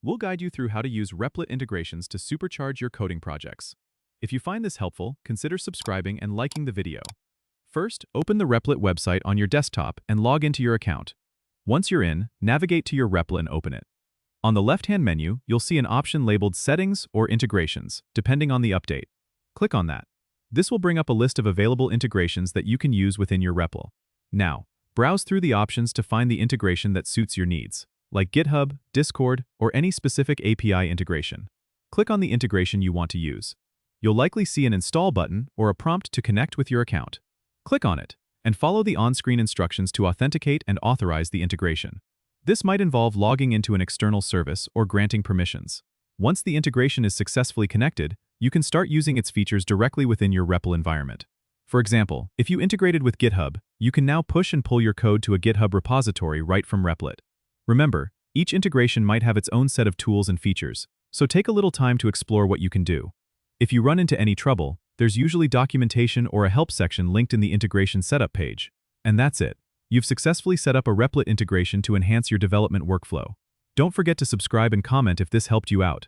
we'll guide you through how to use Replit integrations to supercharge your coding projects. If you find this helpful, consider subscribing and liking the video. First, open the Replit website on your desktop and log into your account. Once you're in, navigate to your Replit and open it. On the left-hand menu, you'll see an option labeled Settings or Integrations, depending on the update. Click on that. This will bring up a list of available integrations that you can use within your Replit. Now, browse through the options to find the integration that suits your needs, like GitHub, Discord, or any specific API integration. Click on the integration you want to use. You'll likely see an Install button or a prompt to connect with your account. Click on it, and follow the on-screen instructions to authenticate and authorize the integration. This might involve logging into an external service or granting permissions. Once the integration is successfully connected, you can start using its features directly within your Replit environment. For example, if you integrated with GitHub, you can now push and pull your code to a GitHub repository right from Replit. Remember, each integration might have its own set of tools and features, so take a little time to explore what you can do. If you run into any trouble, there's usually documentation or a help section linked in the integration setup page. And that's it. You've successfully set up a Replit integration to enhance your development workflow. Don't forget to subscribe and comment if this helped you out.